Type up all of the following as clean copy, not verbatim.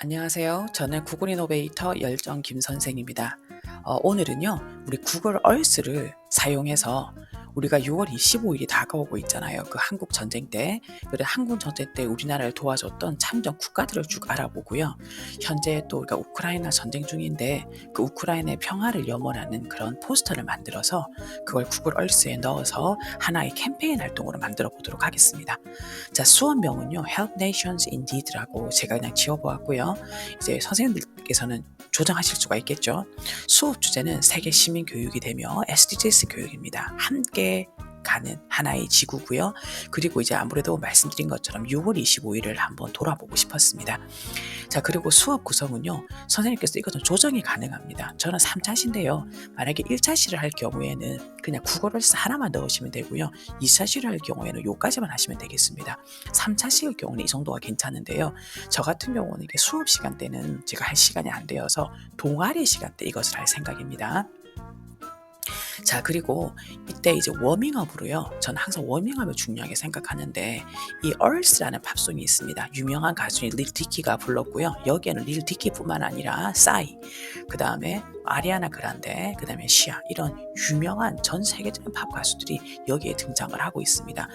안녕하세요. 저는 구글 이노베이터 열정 김 선생입니다. 오늘은요, 우리 구글 얼스를 사용해서 우리가 6월 25일이 다가오고 있잖아요. 그 한국 전쟁 때, 그래 한국 전쟁 때 우리나라를 도와줬던 참전 국가들을 쭉 알아보고요. 현재 또 우리가 우크라이나 전쟁 중인데 그 우크라이나의 평화를 염원하는 그런 포스터를 만들어서 그걸 구글 얼스에 넣어서 하나의 캠페인 활동으로 만들어 보도록 하겠습니다. 자, 수업명은요, Help Nations Indeed라고 제가 그냥 지어보았고요. 이제 선생님들께서는 조정하실 수가 있겠죠. 수업 주제는 세계 시민 교육이 되며 SDGs 교육입니다. 함께 가는 하나의 지구고요. 그리고 이제 아무래도 말씀드린 것처럼 6월 25일을 한번 돌아보고 싶었습니다. 자, 그리고 수업 구성은요, 선생님께서 이것은 조정이 가능합니다. 저는 3차시인데요. 만약에 1차시를 할 경우에는 그냥 국어를 하나만 넣으시면 되고요. 2차시를 할 경우에는 요까지만 하시면 되겠습니다. 3차시의 경우는 이 정도가 괜찮은데요. 저 같은 경우는 이게 수업 시간 때는 제가 할 시간이 안 되어서 동아리 시간 때 이것을 할 생각입니다. 자, 그리고 이때 이제 워밍업으로요. 저는 항상 워밍업을 중요하게 생각하는데 이 Earth라는 팝송이 있습니다. 유명한 가수인 릴 디키가 불렀고요. 여기에는 릴 디키뿐만 아니라 싸이, 그 다음에 아리아나 그란데, 그 다음에 시아, 이런 유명한 전 세계적인 팝 가수들이 여기에 등장을 하고 있습니다.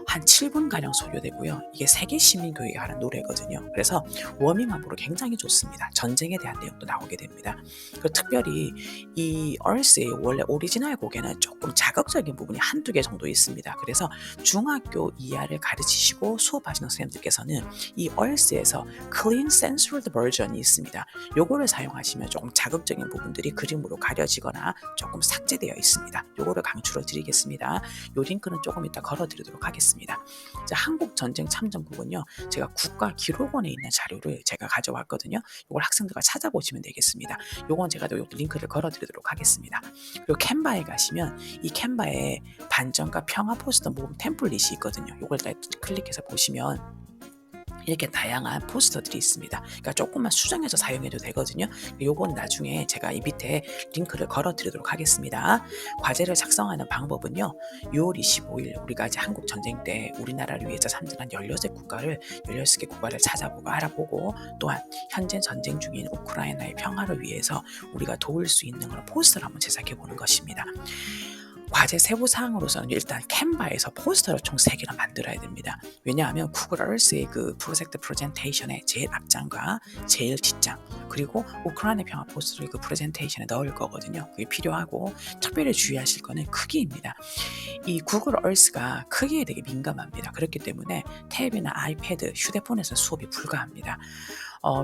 한 7분가량 소요되고요. 이게 세계 시민교육에 관한 노래거든요. 그래서 워밍업으로 굉장히 좋습니다. 전쟁에 대한 내용도 나오게 됩니다. 그리고 특별히 이 Earth의 원래 오리지널 곡에는 조금 자극적인 부분이 한두 개 정도 있습니다. 그래서 중학교 이하를 가르치시고 수업하시는 선생님들께서는 이 Earth에서 Clean Censored 버전이 있습니다. 요거를 사용하시면 조금 자극적인 부분들이 그림으로 가려지거나 조금 삭제되어 있습니다. 요거를 강추를 드리겠습니다. 요 링크는 조금 이따 걸어드리도록 하겠습니다. 자, 한국 전쟁 참전국은요, 제가 국가 기록원에 있는 자료를 제가 가져왔거든요. 요걸 학생들과 찾아보시면 되겠습니다. 요건 제가 또 링크를 걸어드리도록 하겠습니다. 그리고 캔바에 가시면 이 캔바에 반전과 평화 포스터 모음 템플릿이 있거든요. 요걸 클릭해서 보시면 이렇게 다양한 포스터들이 있습니다. 그러니까 조금만 수정해서 사용해도 되거든요. 요건 나중에 제가 이 밑에 링크를 걸어드리도록 하겠습니다. 과제를 작성하는 방법은요, 6월 25일 우리가 이제 한국 전쟁 때 우리나라를 위해서 참전한 16개 국가를 찾아보고 알아보고, 또한 현재 전쟁 중인 우크라이나의 평화를 위해서 우리가 도울 수 있는 그런 포스터를 한번 제작해 보는 것입니다. 과제 세부사항으로서는 일단 캔바에서 포스터를 총 3개나 만들어야 됩니다. 왜냐하면 구글 얼스의 그 프로젝트 프레젠테이션의 제일 앞장과 제일 뒷장, 그리고 우크라이나 평화 포스터를 그 프레젠테이션에 넣을 거거든요. 그게 필요하고, 특별히 주의하실 거는 크기입니다. 이 구글 얼스가 크기에 되게 민감합니다. 그렇기 때문에 탭이나 아이패드, 휴대폰에서 수업이 불가합니다.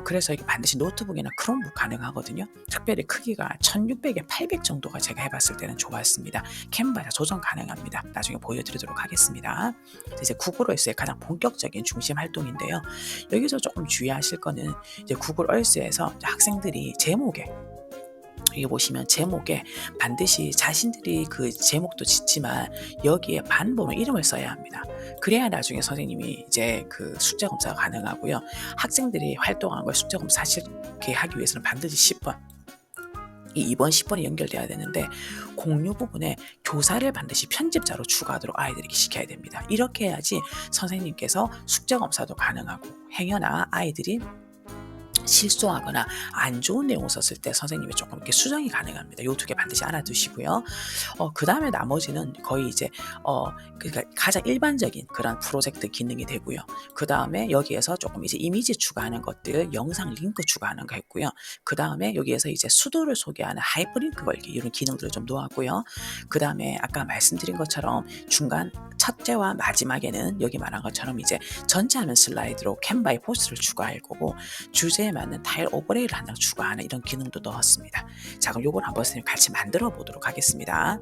그래서 이게 반드시 노트북이나 크롬북 가능하거든요. 특별히 크기가 1600에 800 정도가 제가 해봤을 때는 좋았습니다. 캔바에서 조정 가능합니다. 나중에 보여드리도록 하겠습니다. 이제 구글 얼스의 가장 본격적인 중심 활동인데요. 여기서 조금 주의하실 거는 이제 구글 얼스에서 학생들이 제목에, 여기 보시면 제목에 반드시 자신들이 그 제목도 짓지만 여기에 반번호 이름을 써야 합니다. 그래야 나중에 선생님이 이제 그 숙제 검사가 가능하고요. 학생들이 활동하는 걸 숙제 검사 하기 위해서는 반드시 10번, 이 2번 10번이 연결돼야 되는데, 공유 부분에 교사를 반드시 편집자로 추가하도록 아이들에게 시켜야 됩니다. 이렇게 해야지 선생님께서 숙제 검사도 가능하고, 행여나 아이들이 실수하거나 안 좋은 내용을 썼을 때 선생님이 조금 이렇게 수정이 가능합니다. 요 2개 반드시 알아두시고요. 그 다음에 나머지는 거의 이제 그러니까 가장 일반적인 그런 프로젝트 기능이 되고요. 그 다음에 여기에서 조금 이제 이미지 추가하는 것들, 영상 링크 추가하는 거 했고요. 그 다음에 여기에서 이제 수도를 소개하는 하이퍼링크 걸기, 이런 기능들을 좀 놓았고요. 그 다음에 아까 말씀드린 것처럼 중간 첫째와 마지막에는 여기 말한 것처럼 이제 전체 화면 슬라이드로 캔바의 포스를 추가할 거고, 주제에 맞는 타일 오버레이를 한 장 추가하는 이런 기능도 넣었습니다. 자, 그럼 요걸 한번 선생님 같이 만들어 보도록 하겠습니다.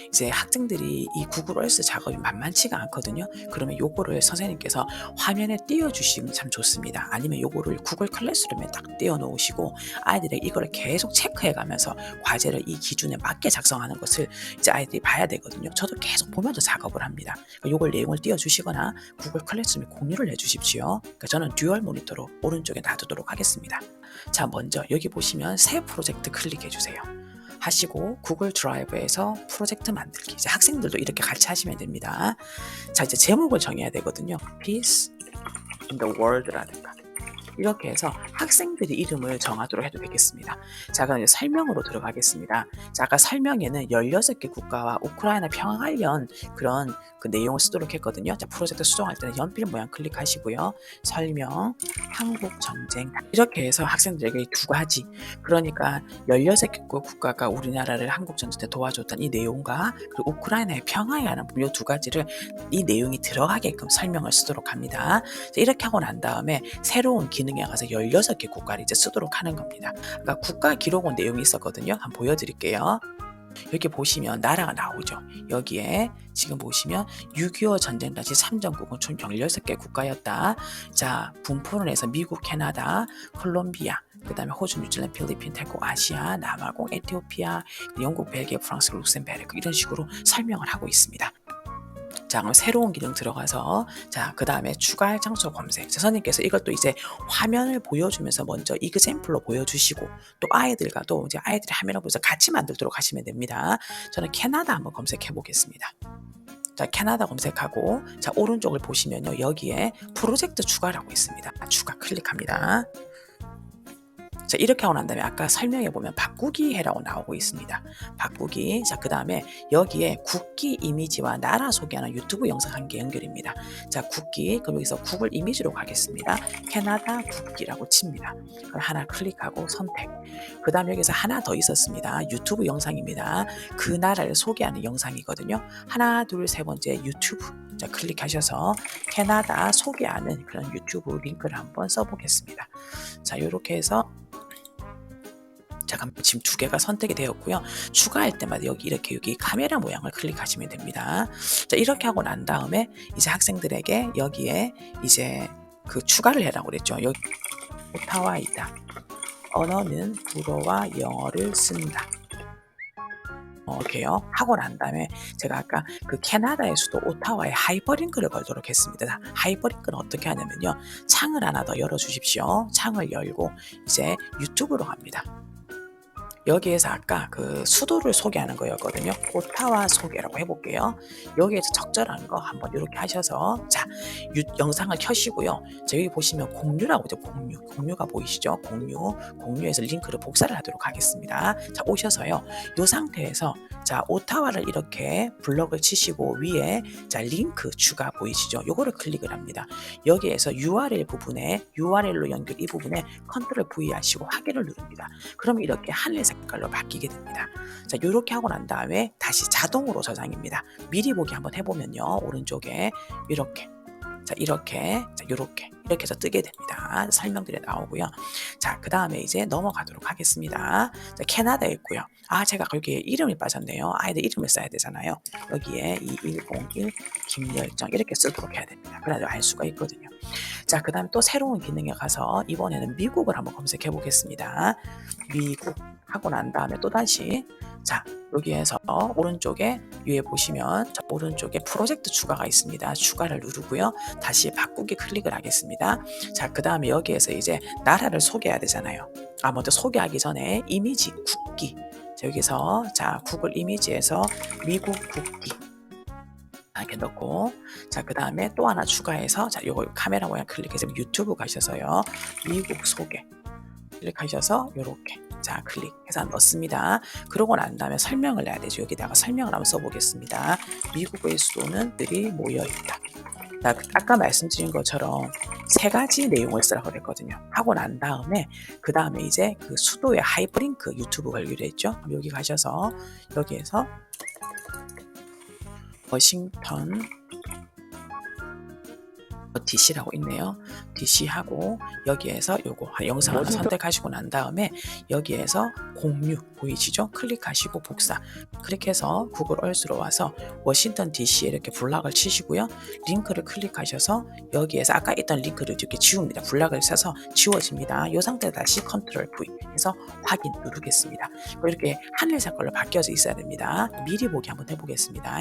이제 학생들이 이 구글 얼스 작업이 만만치가 않거든요. 그러면 요거를 선생님께서 화면에 띄워주시면 참 좋습니다. 아니면 요거를 구글 클래스룸에 딱 띄워 놓으시고 아이들이 이걸 계속 체크해 가면서 과제를 이 기준에 맞게 작성하는 것을 이제 아이들이 봐야 되거든요. 저도 계속 보면서 작업을 합니다. 요걸 내용을 띄워주시거나 구글 클래스룸에 공유를 해주십시오. 그러니까 저는 듀얼 모니터로 오른쪽에 놔두도록 하겠습니다. 자, 먼저 여기 보시면 새 프로젝트 클릭해 주세요. 하시고 구글 드라이브에서 프로젝트 만들기, 이제 학생들도 이렇게 같이 하시면 됩니다. 자, 이제 제목을 정해야 되거든요. Peace in the World라든가 이렇게 해서 학생들이 이름을 정하도록 해도 되겠습니다. 자, 그럼 이제 설명으로 들어가겠습니다. 자, 아까 설명에는 16개 국가와 우크라이나 평화 관련 그런 그 내용을 쓰도록 했거든요. 자, 프로젝트 수정할 때는 연필 모양 클릭하시고요. 설명, 한국 전쟁 이렇게 해서 학생들에게 두 가지, 그러니까 16개 국가가 우리나라를 한국 전쟁 때 도와줬던 이 내용과 그리고 우크라이나의 평화에 관한 이 두 가지를 이 내용이 들어가게끔 설명을 쓰도록 합니다. 이렇게 하고 난 다음에 새로운 기능에 가서 16개 국가를 이제 쓰도록 하는 겁니다. 그러니까 국가 기록원 내용이 있었거든요. 한번 보여드릴게요. 여기 보시면 나라가 나오죠. 여기에 지금 보시면 6.25 전쟁 당시 참전국은 총 16개 국가였다. 자, 분포를 해서 미국, 캐나다, 콜롬비아, 그 다음에 호주, 뉴질랜드, 필리핀, 태국, 아시아, 남아공, 에티오피아, 영국, 벨기에, 프랑스, 룩셈베르크 이런 식으로 설명을 하고 있습니다. 자, 그럼 새로운 기능 들어가서 자, 그 다음에 추가할 장소 검색. 자, 선생님께서 이것도 이제 화면을 보여주면서 먼저 이그샘플로 보여주시고 또 아이들과도 이제 아이들이 화면을 보면서 같이 만들도록 하시면 됩니다. 저는 캐나다 한번 검색해 보겠습니다. 자, 캐나다 검색하고 자, 오른쪽을 보시면요. 여기에 프로젝트 추가라고 있습니다. 추가 클릭합니다. 자, 이렇게 하고 난 다음에 아까 설명해 보면 바꾸기 해라고 나오고 있습니다. 바꾸기. 자, 그 다음에 여기에 국기 이미지와 나라 소개하는 유튜브 영상 한 개 연결입니다. 자, 국기. 그럼 여기서 구글 이미지로 가겠습니다. 캐나다 국기라고 칩니다. 그럼 하나 클릭하고 선택. 그 다음에 여기서 하나 더 있었습니다. 유튜브 영상입니다. 그 나라를 소개하는 영상이거든요. 하나, 둘, 세 번째 유튜브. 자, 클릭하셔서 캐나다 소개하는 그런 유튜브 링크를 한번 써보겠습니다. 자, 이렇게 해서 잠깐 지금 두 개가 선택이 되었고요. 추가할 때마다 여기 카메라 모양을 클릭하시면 됩니다. 자, 이렇게 하고 난 다음에 이제 학생들에게 여기에 이제 그 추가를 해라고 그랬죠. 여기 오타와이다. 언어는 불어와 영어를 쓴다. 이렇게요. 하고 난 다음에 제가 아까 그 캐나다의 수도 오타와에 하이퍼링크를 걸도록 했습니다. 하이퍼링크는 어떻게 하냐면요. 창을 하나 더 열어주십시오. 창을 열고 이제 유튜브로 갑니다. 여기에서 아까 그 수도를 소개하는 거였거든요. 오타와 소개라고 해볼게요. 여기에서 적절한 거 한번 이렇게 하셔서 자, 영상을 켜시고요. 자, 여기 보시면 공유라고 있죠. 공유가 보이시죠? 공유에서 링크를 복사를 하도록 하겠습니다. 자, 오셔서요. 이 상태에서 자, 오타와를 이렇게 블럭을 치시고 위에 자, 링크 추가 보이시죠? 요거를 클릭을 합니다. 여기에서 URL 부분에 URL로 연결 이 부분에 컨트롤 V 하시고 확인을 누릅니다. 그러면 이렇게 하늘 색깔로 바뀌게 됩니다. 자, 이렇게 하고 난 다음에 다시 자동으로 저장입니다. 미리 보기 한번 해보면요. 오른쪽에 이렇게 자, 이렇게 해서 뜨게 됩니다. 설명들이 나오고요. 자, 그 다음에 이제 넘어가도록 하겠습니다. 자, 캐나다에 있고요. 아, 제가 거기에 이름이 빠졌네요. 아이들 이름을 써야 되잖아요. 여기에 2101 김열정 이렇게 쓰도록 해야 됩니다. 그래야 알 수가 있거든요. 자, 그 다음에 또 새로운 기능에 가서 이번에는 미국을 한번 검색해 보겠습니다. 미국 하고 난 다음에 또다시 자, 여기에서 오른쪽에 위에 보시면 오른쪽에 프로젝트 추가가 있습니다. 추가를 누르고요. 다시 바꾸기 클릭을 하겠습니다. 자, 그 다음에 여기에서 이제 나라를 소개해야 되잖아요. 먼저 소개하기 전에 이미지 국기. 자, 여기서 자, 구글 이미지에서 미국 국기. 이렇게 넣고 자, 그 다음에 또 하나 추가해서 자, 요거 카메라 모양 클릭해서 유튜브 가셔서요. 미국 소개. 클릭하셔서 요렇게 자, 클릭해서 넣습니다. 그러고 난 다음에 설명을 내야 되죠. 여기다가 설명을 한번 써보겠습니다. 미국의 수도는 들이 모여있다. 자, 아까 말씀드린 것처럼 세 가지 내용을 쓰라고 그랬거든요. 하고 난 다음에 그 다음에 이제 그 수도의 하이퍼링크 유튜브 걸기로 했죠. 여기 가셔서 여기에서 워싱턴 DC라고 있네요. DC하고 여기에서 요거 영상 하나 선택하시고 난 다음에 여기에서 공유 보이시죠? 클릭하시고 복사. 클릭해서 구글 얼스로 와서 워싱턴 DC에 이렇게 블락을 치시고요. 링크를 클릭하셔서 여기에서 아까 있던 링크를 이렇게 지웁니다. 블락을 써서 지워집니다. 이 상태에 다시 컨트롤 V 해서 확인 누르겠습니다. 이렇게 하늘 색깔로 바뀌어져 있어야 됩니다. 미리 보기 한번 해보겠습니다.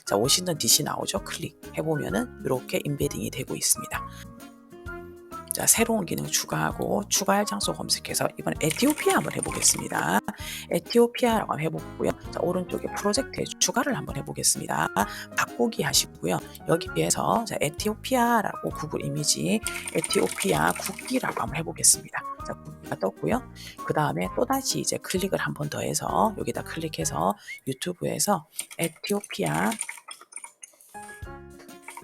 자, 워싱턴 DC 나오죠? 클릭해보면은 이렇게 인베딩이 되고 있습니다. 자, 새로운 기능 추가하고 추가할 장소 검색해서 이번 에티오피아 한번 해보겠습니다. 에티오피아라고 한번 해보고요. 자, 오른쪽에 프로젝트에 추가를 한번 해보겠습니다. 바꾸기 하시고요. 여기에서 자, 에티오피아라고 구글 이미지 에티오피아 국기라고 한번 해보겠습니다. 자, 국기가 떴고요. 그 다음에 또다시 이제 클릭을 한 번 더 해서 여기다 클릭해서 유튜브에서 에티오피아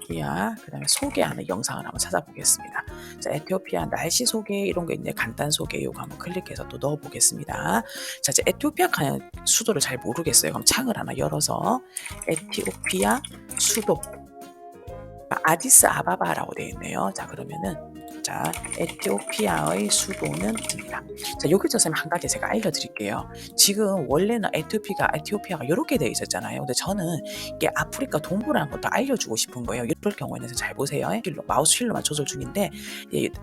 그다음에 소개하는 영상을 한번 찾아보겠습니다. 자, 에티오피아 날씨 소개 이런 거 있네. 간단 소개 요거 한번 클릭해서 또 넣어보겠습니다. 자, 이제 에티오피아 수도를 잘 모르겠어요. 그럼 창을 하나 열어서 에티오피아 수도 아디스 아바바라고 되어 있네요. 자, 그러면은 자, 에티오피아의 수도는 있습니다. 자, 여기서 선생님 한 가지 제가 알려드릴게요. 지금 원래는 에티오피아가 이렇게 되어 있었잖아요. 근데 저는 이게 아프리카 동부라는 것도 알려주고 싶은 거예요. 이럴 경우에는 잘 보세요. 마우스 휠로만 조절 중인데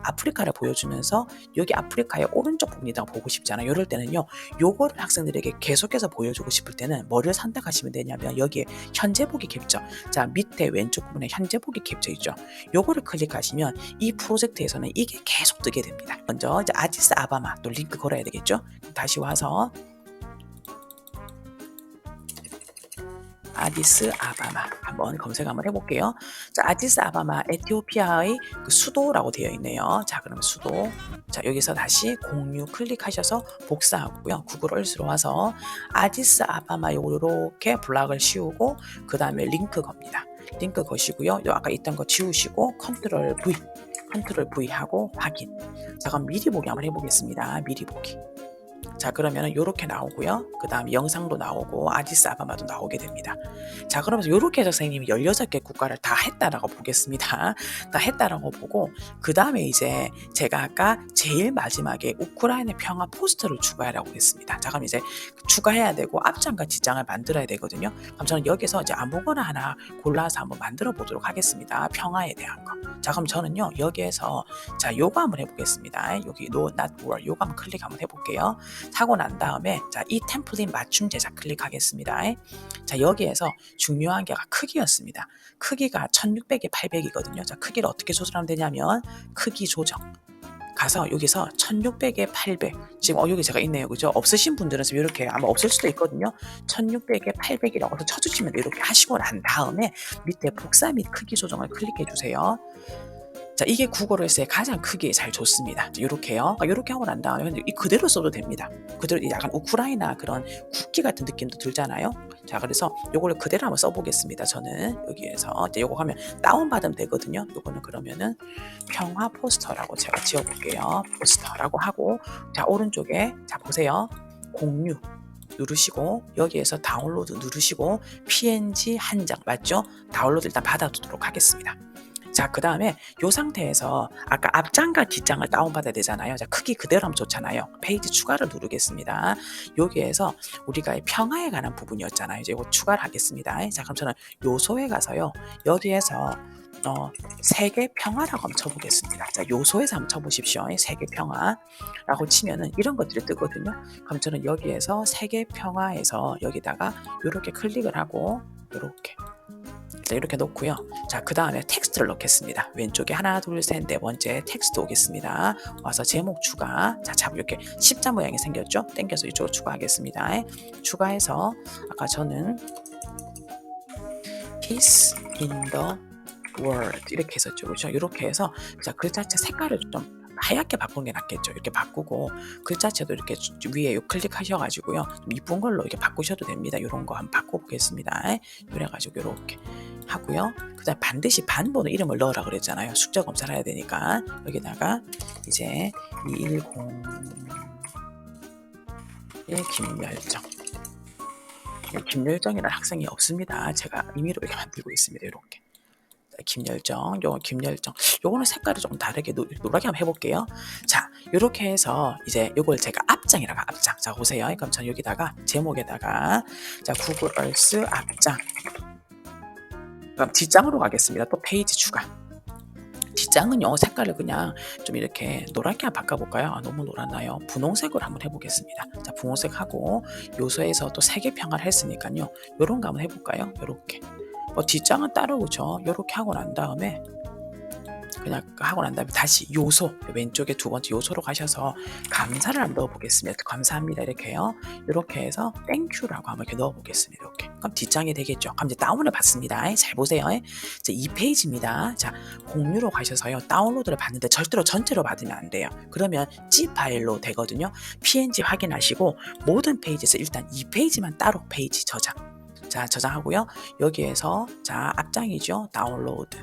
아프리카를 보여주면서 여기 아프리카의 오른쪽 부분이라고 보고 싶잖아요. 이럴 때는요. 요거를 학생들에게 계속해서 보여주고 싶을 때는 뭐를 선택하시면 되냐면 여기에 현재 보기 캡처. 자, 밑에 왼쪽 부분에 현재 보기 캡처 있죠. 요거를 클릭하시면 이 프로젝트에서는 이게 계속 뜨게 됩니다. 먼저 이제 아디스 아바마 또 링크 걸어야 되겠죠. 다시 와서 아디스 아바마 한번 검색 한번 해볼게요. 자, 아디스 아바마 에티오피아의 그 수도라고 되어 있네요. 자, 그럼 수도. 자, 여기서 다시 공유 클릭하셔서 복사하고요. 구글 얼스로 와서 아디스 아바마 이렇게 블락을 씌우고 그 다음에 링크 겁니다. 링크 거시고요. 아까 있던 거 지우시고 컨트롤 V 하고 확인. 자, 그럼 미리 보기 한번 해보겠습니다. 미리 보기. 자, 그러면은 이렇게 나오고요. 그 다음에 영상도 나오고 아디스 아바마도 나오게 됩니다. 자, 그러면서 이렇게 해서 선생님이 16개 국가를 다 했다라고 보겠습니다. 다 했다라고 보고 그 다음에 이제 제가 아까 제일 마지막에 우크라이나 평화 포스터를 추가하라고 했습니다. 자, 그럼 이제 추가해야 되고 앞장과 뒷장을 만들어야 되거든요. 그럼 저는 여기서 이제 아무거나 하나 골라서 한번 만들어 보도록 하겠습니다. 평화에 대한 거. 자, 그럼 저는요 여기에서 자, 요거 한번 해보겠습니다. 여기 No Not War 요거 한번 클릭 한번 해볼게요. 하고 난 다음에 자, 이 템플릿 맞춤 제작 클릭하겠습니다. 자, 여기에서 중요한 게 크기였습니다. 크기가 1600에 800이거든요. 자, 크기를 어떻게 조절하면 되냐면 크기 조정 가서 여기서 1600에 800 지금 여기 제가 있네요. 그죠? 없으신 분들은 이렇게 아마 없을 수도 있거든요. 1600에 800이라고 해서 쳐주시면 이렇게 하시고 난 다음에 밑에 복사 및 크기 조정을 클릭해 주세요. 자, 이게 구글에서의 가장 크기에 잘 좋습니다. 이렇게요. 이렇게 하고 난 다음에 그대로 써도 됩니다. 그대로 약간 우크라이나 그런 국기 같은 느낌도 들잖아요. 자, 그래서 요거를 그대로 한번 써보겠습니다. 저는 여기에서 이제 요거 하면 다운받으면 되거든요. 요거는 그러면은 평화 포스터라고 제가 지어볼게요. 포스터라고 하고 자, 오른쪽에 자, 보세요. 공유 누르시고 여기에서 다운로드 누르시고 PNG 한 장 맞죠? 다운로드 일단 받아두도록 하겠습니다. 자, 그 다음에 이 상태에서 아까 앞장과 뒷장을 다운받아야 되잖아요. 자, 크기 그대로 하면 좋잖아요. 페이지 추가를 누르겠습니다. 여기에서 우리가 평화에 관한 부분이었잖아요. 이제 이거 추가를 하겠습니다. 자, 그럼 저는 요소에 가서요. 여기에서 세계 평화라고 한번 쳐보겠습니다. 자, 요소에서 한번 쳐보십시오. 세계 평화라고 치면은 이런 것들이 뜨거든요. 그럼 저는 여기에서 세계 평화에서 여기다가 이렇게 클릭을 하고 이렇게 자, 이렇게 놓고요. 자, 그 다음에 텍스트를 넣겠습니다. 왼쪽에 하나, 둘, 셋, 네 번째 텍스트 오겠습니다. 와서 제목 추가. 자, 자꾸 이렇게 십자 모양이 생겼죠? 당겨서 이쪽으로 추가하겠습니다. 추가해서 아까 저는 Peace in the World 이렇게 했었죠. 그렇죠? 이렇게 해서 자, 글자체 색깔을 좀 하얗게 바꾸는 게 낫겠죠. 이렇게 바꾸고 글자체도 이렇게 위에 클릭하셔가지고요. 좀 이쁜 걸로 이렇게 바꾸셔도 됩니다. 이런 거 한번 바꿔보겠습니다. 그래가지고 이렇게 하고요. 그다음 반드시 반번호 이름을 넣으라 그랬잖아요. 숫자 검사를 해야 되니까 여기다가 이제 2101 김열정. 김열정이라는 학생이 없습니다. 제가 임의로 이렇게 만들고 있습니다. 이렇게. 김열정, 요거는 색깔을 조금 다르게 노랗게 한번 해볼게요. 자, 요렇게 해서 이제 요걸 제가 앞장이라고 앞장. 자, 보세요. 그럼 전 여기다가 제목에다가 자, 구글 얼스 앞장. 그럼 뒷장으로 가겠습니다. 또 페이지 추가. 뒷장은요, 색깔을 그냥 좀 이렇게 노랗게 한번 바꿔볼까요? 너무 노랗나요? 분홍색으로 한번 해보겠습니다. 자, 분홍색하고 요소에서 또 세계 평화를 했으니까요. 요런 거 한번 해볼까요? 요렇게. 뒷장은 따로 그죠. 요렇게 하고 난 다음에 그냥 하고 난 다음에 다시 요소, 왼쪽에 두 번째 요소로 가셔서 감사를 한번 넣어 보겠습니다. 감사합니다 이렇게요. 이렇게 해서 땡큐라고 한번 이렇게 넣어 보겠습니다. 이렇게. 그럼 뒷장이 되겠죠. 그럼 이제 다운을 받습니다. 잘 보세요. 이제 이 페이지입니다. 자, 공유로 가셔서요. 다운로드를 받는데 절대로 전체로 받으면 안 돼요. 그러면 Z 파일로 되거든요. PNG 확인하시고 모든 페이지에서 일단 이 페이지만 따로 페이지 저장. 자, 저장하고요. 여기에서 자, 앞장이죠. 다운로드.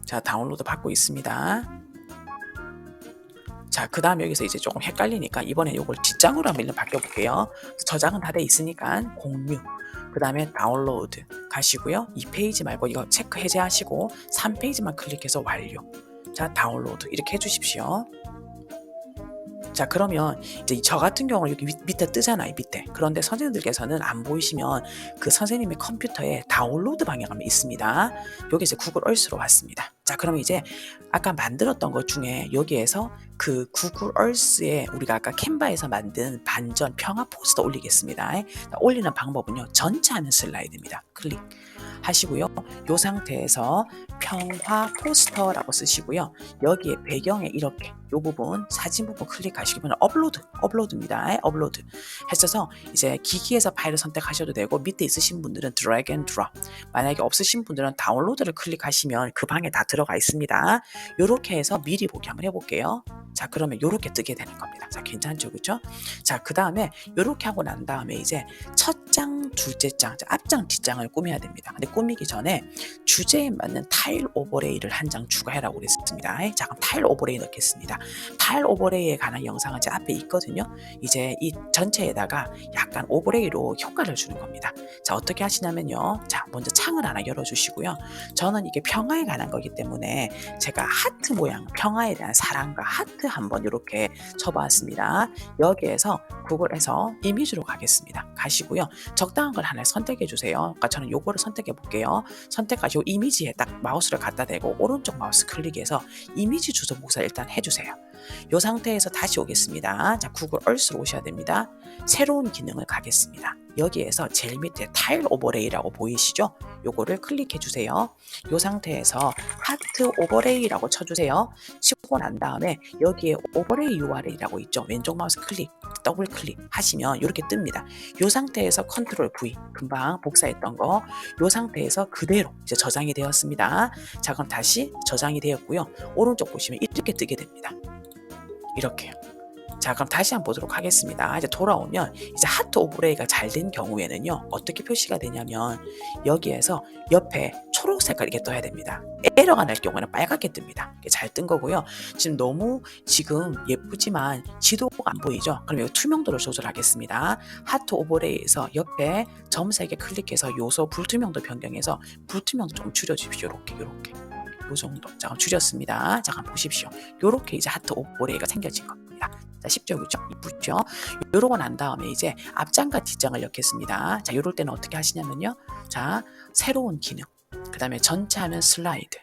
자, 다운로드 받고 있습니다. 자, 그 다음에 여기서 이제 조금 헷갈리니까 이번에 요걸 뒷장으로 한번 바꿔 볼게요. 저장은 다 돼 있으니까 공유. 그 다음에 다운로드 가시고요. 이 페이지 말고 이거 체크 해제하시고 3페이지만 클릭해서 완료. 자, 다운로드 이렇게 해주십시오. 자, 그러면 이제 저 같은 경우는 여기 밑에 뜨잖아요, 밑에. 그런데 선생님들께서는 안 보이시면 그 선생님의 컴퓨터에 다운로드 방향이 있습니다. 여기 이제 구글 얼스로 왔습니다. 자, 그러면 이제 아까 만들었던 것 중에 여기에서 그 구글 얼스에 우리가 아까 캔바에서 만든 반전 평화 포스터 올리겠습니다. 올리는 방법은요, 전체 화면 슬라이드입니다. 클릭 하시고요. 이 상태에서 평화 포스터라고 쓰시고요. 여기에 배경에 이렇게 이 부분 사진 부분 클릭하시면 업로드입니다. 업로드 하셔서 이제 기기에서 파일을 선택하셔도 되고 밑에 있으신 분들은 드래그 앤 드롭, 만약에 없으신 분들은 다운로드를 클릭하시면 그 방에 다 들어가 있습니다. 이렇게 해서 미리 보기 한번 해볼게요. 자, 그러면 이렇게 뜨게 되는 겁니다. 자, 괜찮죠, 그렇죠? 자, 그 다음에 이렇게 하고 난 다음에 이제 첫 장, 둘째 장, 앞장, 뒷장을 꾸며야 됩니다. 근데 꾸미기 전에 주제에 맞는 타일 오버레이를 한 장 추가해라고 그랬습니다. 자, 그럼 타일 오버레이 넣겠습니다. 타일 오버레이에 관한 영상은 제 앞에 있거든요. 이제 이 전체에다가 약간 오버레이로 효과를 주는 겁니다. 자, 어떻게 하시냐면요. 자, 먼저 창을 하나 열어주시고요. 저는 이게 평화에 관한 거기 때문에 제가 하트 모양, 평화에 대한 사랑과 하트 한번 이렇게 쳐봤습니다. 여기에서 구글에서 이미지로 가겠습니다. 가시고요. 적당한 걸 하나 선택해 주세요. 그러니까 저는 요거를 선택해 볼게요. 선택하시고 이미지에 딱 마우스를 갖다 대고 오른쪽 마우스 클릭해서 이미지 주소 복사 일단 해주세요. 이 상태에서 다시 오겠습니다. 자, 구글 얼스로 오셔야 됩니다. 새로운 기능을 가겠습니다. 여기에서 제일 밑에 타일 오버레이라고 보이시죠? 요거를 클릭해 주세요. 이 상태에서 하트 오버레이라고 쳐주세요. 치고 난 다음에 여기에 오버레이 URL이라고 있죠? 왼쪽 마우스 클릭, 더블 클릭 하시면 이렇게 뜹니다. 이 상태에서 컨트롤 V, 금방 복사했던 거, 이 상태에서 그대로 이제 저장이 되었습니다. 자, 그럼 다시 저장이 되었고요. 오른쪽 보시면 이렇게 뜨게 됩니다. 이렇게요. 자, 그럼 다시 한번 보도록 하겠습니다. 이제 돌아오면 이제 하트 오버레이가 잘 된 경우에는요, 어떻게 표시가 되냐면 여기에서 옆에 초록 색깔 이렇게 떠야 됩니다. 에러가 날 경우에는 빨갛게 뜹니다. 이게 잘 뜬 거고요. 지금 너무 지금 예쁘지만 지도가 안 보이죠? 그럼 여기 투명도를 조절하겠습니다. 하트 오버레이에서 옆에 점색에 클릭해서 요소 불투명도 변경해서 불투명도 좀 줄여주십시오. 이렇게. 요 정도. 자, 줄였습니다. 자, 보십시오. 요렇게 이제 하트 오버레이가 생겨진 겁니다. 자, 쉽죠, 그렇죠? 이쁘죠? 요러고 난 다음에 이제 앞장과 뒷장을 넣겠습니다. 자, 요럴 때는 어떻게 하시냐면요. 자, 새로운 기능. 그 다음에 전체 화면 슬라이드.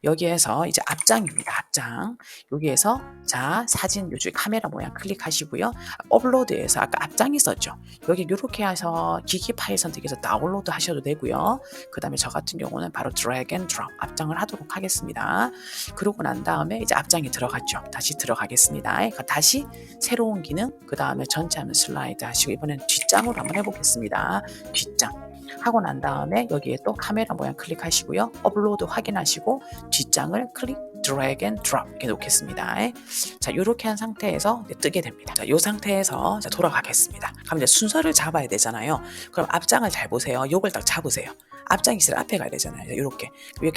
여기에서 이제 앞장입니다. 앞장. 여기에서 자, 사진 요즘 카메라 모양 클릭하시고요. 업로드에서 아까 앞장이 있었죠. 여기 이렇게 해서 기기 파일 선택해서 다운로드 하셔도 되고요. 그 다음에 저 같은 경우는 바로 드래그 앤 드롭 앞장을 하도록 하겠습니다. 그러고 난 다음에 이제 앞장이 들어갔죠. 다시 들어가겠습니다. 그러니까 다시 새로운 기능, 그 다음에 전체 화면 슬라이드 하시고 이번엔 뒷장으로 한번 해보겠습니다. 뒷장. 하고 난 다음에 여기에 또 카메라 모양 클릭하시고요. 업로드 확인하시고 뒷장을 클릭, 드래그 앤 드롭 이렇게 놓겠습니다. 자, 이렇게 한 상태에서 뜨게 됩니다. 자, 이 상태에서 자, 돌아가겠습니다. 그럼 이제 순서를 잡아야 되잖아요. 그럼 앞장을 잘 보세요. 요걸 딱 잡으세요. 앞장이 있으면 앞에 가야 되잖아요. 이렇게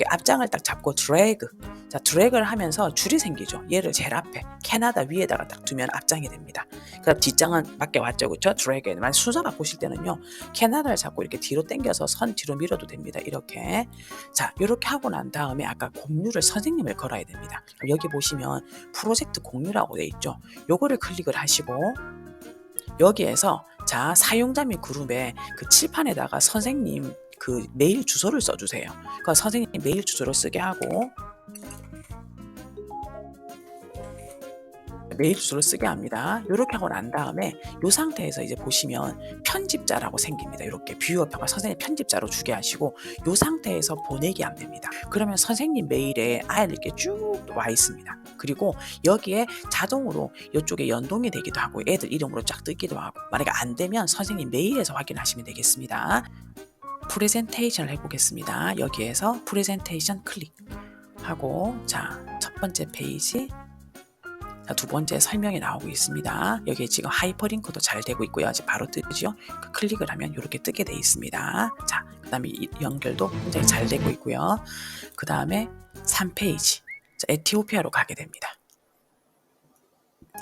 앞장을 딱 잡고 드래그. 자, 드래그를 하면서 줄이 생기죠. 얘를 제일 앞에 캐나다 위에다가 딱 두면 앞장이 됩니다. 그럼 뒷장은 밖에 왔죠, 그렇죠? 드래그. 만약 순서 바꾸실 때는요, 캐나다를 잡고 이렇게 뒤로 당겨서 선 뒤로 밀어도 됩니다. 이렇게. 자, 이렇게 하고 난 다음에 아까 공유를 선생님을 걸어야 됩니다. 여기 보시면 프로젝트 공유라고 돼 있죠. 요거를 클릭을 하시고 여기에서 자, 사용자 및 그룹에 그 칠판에다가 선생님 그 메일 주소를 써주세요. 그러니까 선생님 메일 주소를 쓰게 하고 메일 주소를 쓰게 합니다. 요렇게 하고 난 다음에 요 상태에서 이제 보시면 편집자라고 생깁니다. 요렇게 뷰어표가 선생님 편집자로 주게 하시고 요 상태에서 보내기 하면 됩니다. 그러면 선생님 메일에 아이들 이렇게 쭉 와 있습니다. 그리고 여기에 자동으로 이쪽에 연동이 되기도 하고 애들 이름으로 쫙 뜨기도 하고, 만약에 안 되면 선생님 메일에서 확인하시면 되겠습니다. 프레젠테이션을 해보겠습니다. 여기에서 프레젠테이션 클릭하고, 자, 첫 번째 페이지, 자, 두 번째 설명이 나오고 있습니다. 여기에 지금 하이퍼링크도 잘 되고 있고요. 아직 바로 뜨죠. 그 클릭을 하면 이렇게 뜨게 되어 있습니다. 자, 그 다음에 연결도 굉장히 잘 되고 있고요. 그 다음에 3페이지, 자, 에티오피아로 가게 됩니다.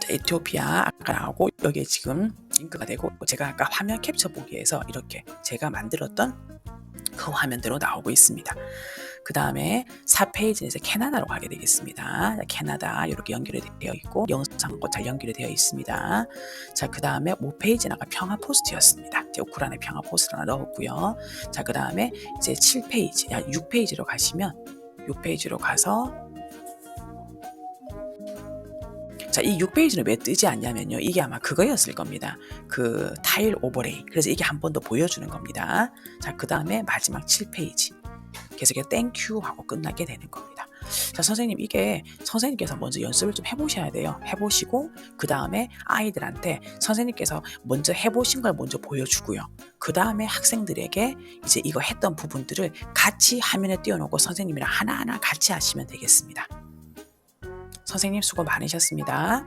자, 에티오피아 아까 나오고 여기에 지금 링크가 되고, 제가 아까 화면 캡처 보기 위해서 이렇게 제가 만들었던 그 화면대로 나오고 있습니다. 그 다음에 4페이지는 이제 캐나다로 가게 되겠습니다. 캐나다 이렇게 연결이 되어 있고 영상과 잘 연결이 되어 있습니다. 자, 그 다음에 5페이지는 아까 평화 포스트였습니다. 제 우크라이나 평화 포스트 하나 넣었고요. 자, 그 다음에 이제 7페이지, 6페이지로 가시면 6페이지로 가서, 자, 이 6페이지는 왜 뜨지 않냐면요. 이게 아마 그거였을 겁니다. 그 타일 오버레이. 그래서 이게 한 번 더 보여주는 겁니다. 자, 그 다음에 마지막 7페이지. 계속 땡큐 하고 끝나게 되는 겁니다. 자, 선생님, 이게 선생님께서 먼저 연습을 좀 해보셔야 돼요. 해보시고 그 다음에 아이들한테 선생님께서 먼저 해보신 걸 먼저 보여주고요. 그 다음에 학생들에게 이제 이거 했던 부분들을 같이 화면에 띄워놓고 선생님이랑 하나하나 같이 하시면 되겠습니다. 선생님 수고 많으셨습니다.